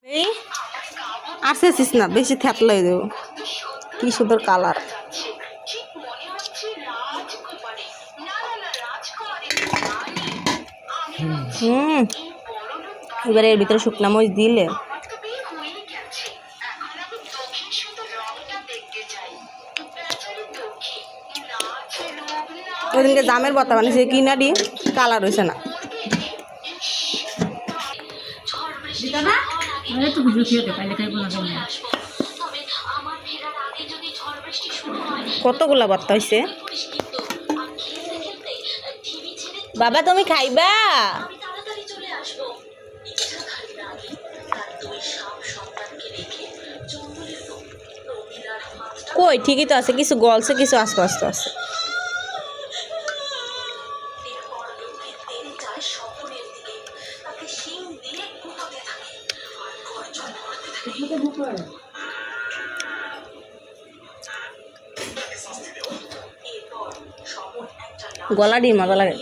এই আসেছিস না, বেশি থ্যাতলাই দেবো। কি সুন্দর কালার। এবারে এর ভিতরে শুকনা মরিচ দিলে ওইদিনকে জামের বতা বানিয়েছে, কিনা দি কালার হয়েছে না। কতগুলা বত্তা হয়েছে বাবা, তুমি খাইবা? কই ঠিকই তো আছে, কিছু গলছে কিছু আস্তে আস্তে আছে। গলা দিয়ে মজা লাগে।